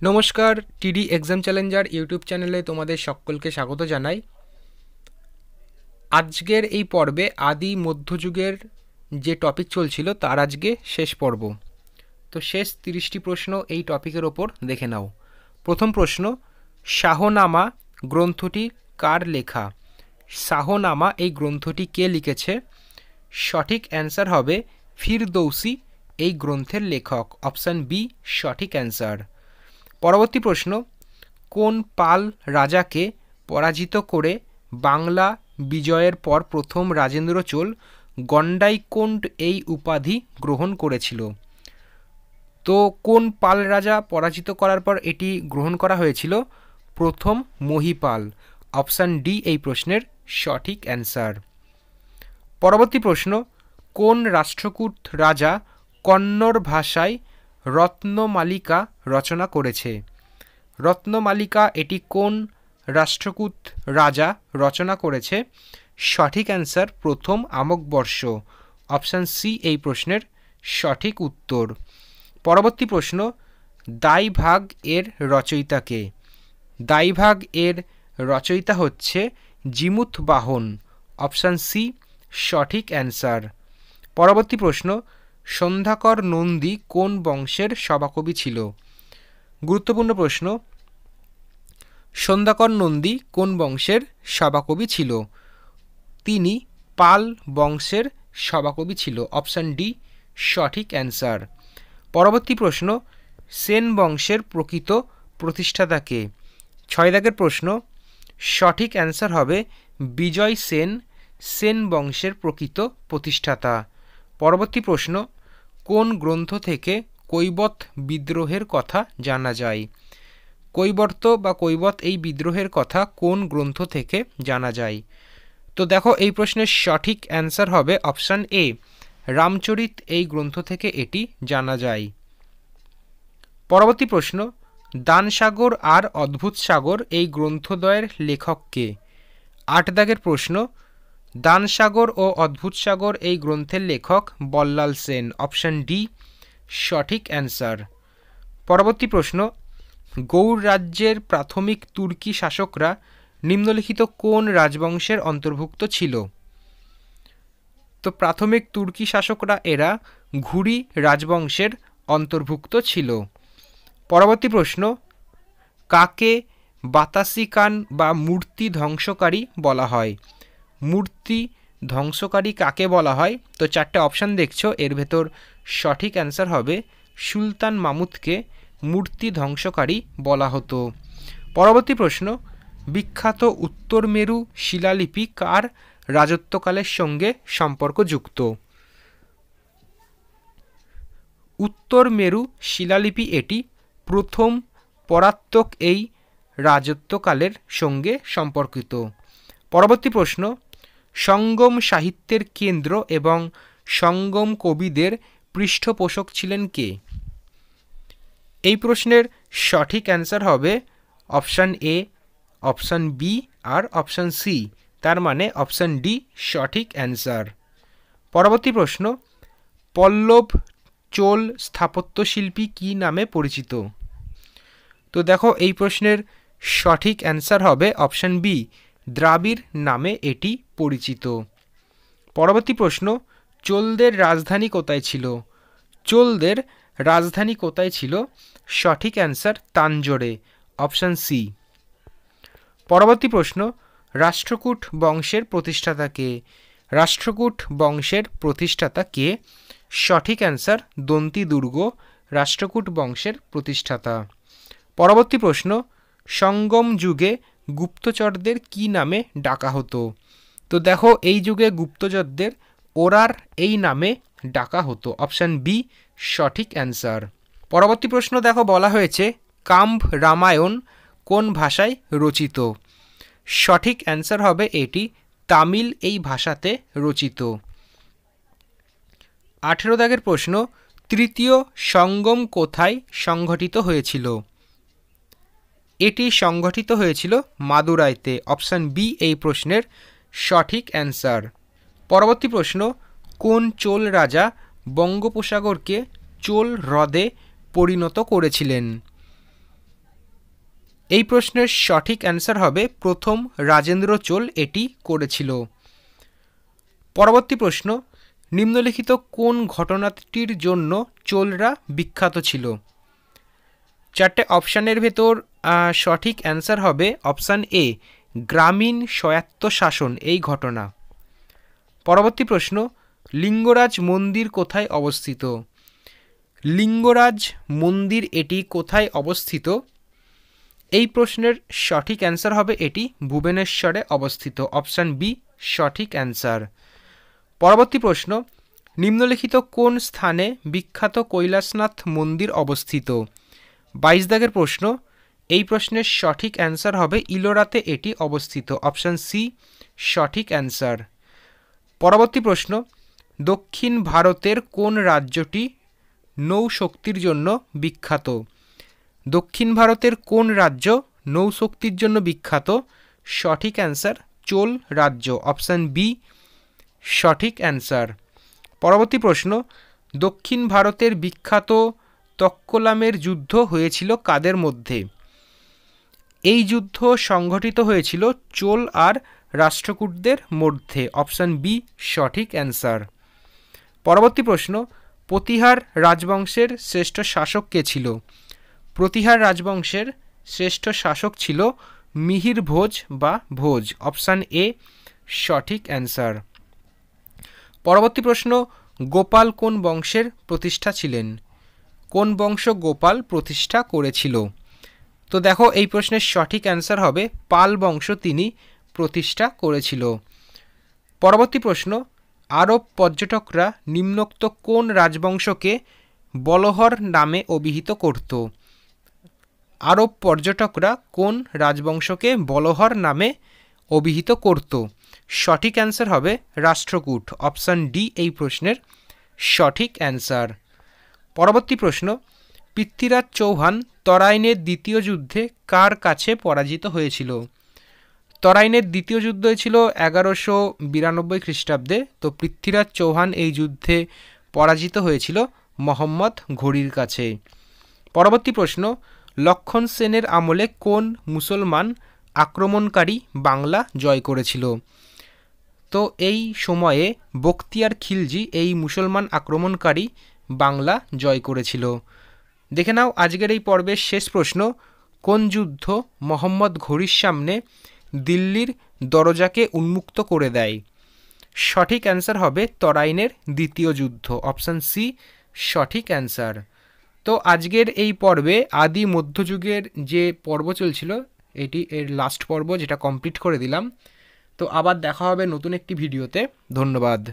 নমস্কার, টিডি exam Challenger YouTube চ্যানেলে তোমাদের সকলকে স্বাগত জানাই। আজকের এই পর্বে আদি মধ্যযুগের যে টপিক চলছিল তার আজকে শেষ পর্ব। তো শেষ 30টি প্রশ্ন এই টপিকের ওপর দেখে নাও। প্রথম প্রশ্ন, শাহনামা গ্রন্থটি কার লেখা? শাহনামা এই গ্রন্থটি কে লিখেছে? সঠিক অ্যান্সার হবে ফিরদৌসি এই গ্রন্থের লেখক। অপশান বি সঠিক অ্যান্সার। পরবর্তী প্রশ্ন, কোন পাল রাজাকে পরাজিত করে বাংলা বিজয়ের পর প্রথম রাজেন্দ্র চোল গন্ডাইকোন্ড এই উপাধি গ্রহণ করেছিল? তো কোন পাল রাজা পরাজিত করার পর এটি গ্রহণ করা হয়েছিল? প্রথম মহিপাল। অপশান ডি এই প্রশ্নের সঠিক অ্যান্সার। পরবর্তী প্রশ্ন, কোন রাষ্ট্রকূট রাজা কন্নড় ভাষায় রত্নমালিকা রচনা করেছে? রত্নমালিকা এটি কোন রাষ্ট্রকূট রাজা রচনা করেছে? সঠিক অ্যান্সার প্রথম আমকবর্ষ। অপশান সি এই প্রশ্নের সঠিক উত্তর। পরবর্তী প্রশ্ন, দাইভাগ এর রচয়িতা কে? দাইভাগ এর রচয়িতা হচ্ছে জিমুথ বাহন। অপশান সি সঠিক অ্যান্সার। পরবর্তী প্রশ্ন, সন্ধ্যাকর নন্দী কোন বংশের সভাকবি ছিল? গুরুত্বপূর্ণ প্রশ্ন, সন্ধ্যাকর নন্দী কোন বংশের সভাকবি ছিল? তিনি পাল বংশের সভাকবি ছিল। অপশান ডি সঠিক অ্যান্সার। পরবর্তী প্রশ্ন, সেন বংশের প্রকৃত প্রতিষ্ঠাতা কে? 6 দাগের প্রশ্ন, সঠিক অ্যান্সার হবে বিজয় সেন, সেন বংশের প্রকৃত প্রতিষ্ঠাতা। পরবর্তী প্রশ্ন, কোন গ্রন্থ থেকে কৈবত বিদ্রোহের কথা জানা যায়? কৈবর্ত বা কৈবত এই বিদ্রোহের কথা কোন গ্রন্থ থেকে জানা যায়? তো দেখো এই প্রশ্নের সঠিক অ্যান্সার হবে অপশান এ, রামচরিত এই গ্রন্থ থেকে এটি জানা যায়। পরবর্তী প্রশ্ন, দানসাগর আর অদ্ভুত সাগর এই গ্রন্থদ্বয়ের লেখক কে? 8 দাগের প্রশ্ন, দানসাগর ও অদ্ভুত সাগর এই গ্রন্থের লেখক বল্লাল সেন। অপশান ডি সঠিক অ্যান্সার। পরবর্তী প্রশ্ন, গৌড় রাজ্যের প্রাথমিক তুর্কি শাসকরা নিম্নলিখিত কোন রাজবংশের অন্তর্ভুক্ত ছিল? তো প্রাথমিক তুর্কি শাসকরা এরা ঘুরি রাজবংশের অন্তর্ভুক্ত ছিল। পরবর্তী প্রশ্ন, কাকে বাতাসিকান বা মূর্তি ধ্বংসকারী বলা হয়? মূর্তি ধ্বংসকারী কাকে বলা হয়? তো 4টে অপশান দেখছো, এর ভেতর সঠিক অ্যান্সার হবে সুলতান মাহমুদকে মূর্তি ধ্বংসকারী বলা হতো। পরবর্তী প্রশ্ন, বিখ্যাত উত্তর মেরু শিলালিপি কার রাজত্বকালের সঙ্গে সম্পর্কযুক্ত? উত্তর মেরু শিলালিপি এটি প্রথম পরাত্তক এই রাজত্বকালের সঙ্গে সম্পর্কিত। পরবর্তী প্রশ্ন, সঙ্গম সাহিত্যের কেন্দ্র এবং সঙ্গম কবিদের পৃষ্ঠপোষক ছিলেন কে? এই প্রশ্নের সঠিক অ্যান্সার হবে অপশান এ, অপশান বি আর অপশান সি, তার মানে অপশান ডি সঠিক অ্যান্সার। পরবর্তী প্রশ্ন, পল্লব চোল স্থাপত্যশিল্পী কী নামে পরিচিত? তো দেখো এই প্রশ্নের সঠিক অ্যান্সার হবে অপশান বি, দ্রাবিড় নামে এটি পরিচিত। পরবর্তী প্রশ্ন, চোলদের রাজধানী কোথায় ছিল? চোলদের রাজধানী কোথায় ছিল? সঠিক অ্যান্সার তাঞ্জোরে। Option C. পরবর্তী প্রশ্ন, রাষ্ট্রকূট বংশের প্রতিষ্ঠাতা কে? রাষ্ট্রকূট বংশের প্রতিষ্ঠাতা কে? সঠিক অ্যান্সার দন্তি দুর্গ রাষ্ট্রকূট বংশের প্রতিষ্ঠাতা। পরবর্তী প্রশ্ন, সঙ্গম যুগে গুপ্তচরদের কি নামে ডাকা হতো? তো দেখো এই যুগে গুপ্তচরদের ওরার এই নামে ডাকা হতো। অপশান বি সঠিক অ্যান্সার। পরবর্তী প্রশ্ন দেখো বলা হয়েছে কাম্ব রামায়ণ কোন ভাষায় রচিত? সঠিক অ্যান্সার হবে এটি তামিল এই ভাষাতে রচিত। 18 দাগের প্রশ্ন, তৃতীয় সঙ্গম কোথায় সংঘটিত হয়েছিল? এটি সংঘটিত হয়েছিল মাদুরাইতে। অপশান বি এই প্রশ্নের সঠিক অ্যান্সার। পরবর্তী প্রশ্ন, কোন চোল রাজা বঙ্গোপসাগরকে চোল হ্রদে পরিণত করেছিলেন? এই প্রশ্নের সঠিক অ্যান্সার হবে প্রথম রাজেন্দ্র চোল এটি করেছিল। পরবর্তী প্রশ্ন, নিম্নলিখিত কোন ঘটনাটির জন্য চোলরা বিখ্যাত ছিল? চারটে অপশানের ভেতর সঠিক অ্যান্সার হবে অপশান এ, গ্রামীণ স্বায়ত্তশাসন এই ঘটনা। পরবর্তী প্রশ্ন, লিঙ্গরাজ মন্দির কোথায় অবস্থিত? লিঙ্গরাজ মন্দির এটি কোথায় অবস্থিত? এই প্রশ্নের সঠিক অ্যান্সার হবে এটি ভুবনেশ্বরে অবস্থিত। অপশান বি সঠিক অ্যান্সার। পরবর্তী প্রশ্ন, নিম্নলিখিত কোন স্থানে বিখ্যাত কৈলাসনাথ মন্দির অবস্থিত? 22 দাগের প্রশ্ন, এই প্রশ্নের সঠিক অ্যান্সার হবে ইলোরাতে এটি অবস্থিত। অপশান সি সঠিক অ্যান্সার। পরবর্তী প্রশ্ন, দক্ষিণ ভারতের কোন রাজ্যটি নৌশক্তির জন্য বিখ্যাত? দক্ষিণ ভারতের কোন রাজ্য নৌশক্তির জন্য বিখ্যাত? সঠিক অ্যান্সার চোল রাজ্য। অপশান বি সঠিক অ্যান্সার। পরবর্তী প্রশ্ন, দক্ষিণ ভারতের বিখ্যাত তক্কলামের যুদ্ধ হয়েছিল কাদের মধ্যে? এই যুদ্ধ সংঘটিত হয়েছিল চোল আর রাষ্ট্রকূটদের মধ্যে। অপশান বি সঠিক অ্যান্সার। পরবর্তী প্রশ্ন, প্রতিহার রাজবংশের শ্রেষ্ঠ শাসক কে ছিল? প্রতিহার রাজবংশের শ্রেষ্ঠ শাসক ছিল মিহির ভোজ বা ভোজ। অপশান এ সঠিক অ্যান্সার। পরবর্তী প্রশ্ন, গোপাল কোন বংশের প্রতিষ্ঠা ছিলেন? কোন বংশ গোপাল প্রতিষ্ঠা করেছিল? তো দেখো এই প্রশ্নের সঠিক অ্যান্সার হবে পাল বংশ তিনি প্রতিষ্ঠা করেছিল। পরবর্তী প্রশ্ন, আরব পর্যটকরা নিম্নোক্ত কোন রাজবংশকে বলহর নামে অভিহিত করত? আরব পর্যটকরা কোন রাজবংশকে বলহর নামে অভিহিত করত? সঠিক অ্যান্সার হবে রাষ্ট্রকূট। অপশান ডি এই প্রশ্নের সঠিক অ্যান্সার। পরবর্তী প্রশ্ন, পৃথ্বীরাজ চৌহান তরাইনের দ্বিতীয় যুদ্ধে কার কাছে পরাজিত হয়েছিল? তরাইনের দ্বিতীয় যুদ্ধ হয়েছিল 1192 খ্রিস্টাব্দে। তো পৃথ্বীরাজ চৌহান এই যুদ্ধে পরাজিত হয়েছিল মোহাম্মদ ঘুরির কাছে। পরবর্তী প্রশ্ন, লক্ষণ সেনের আমলে কোন মুসলমান আক্রমণকারী বাংলা জয় করেছিল? তো এই সময়ে বখতিয়ার খিলজি এই মুসলমান আক্রমণকারী বাংলা জয় করেছিল। দেখে নাও আজকের এই পর্বের শেষ প্রশ্ন, কোন যুদ্ধ মোহাম্মদ ঘুরির সামনে দিল্লির দরজাকে উন্মুক্ত করে দেয়? সঠিক অ্যান্সার হবে তরাইনের দ্বিতীয় যুদ্ধ। অপশান সি সঠিক অ্যান্সার। তো আজকের এই পর্বে আদি মধ্যযুগের যে পর্ব চলছিল এটি এর লাস্ট পর্ব, যেটা কমপ্লিট করে দিলাম। তো আবার দেখা হবে নতুন একটি ভিডিওতে। ধন্যবাদ।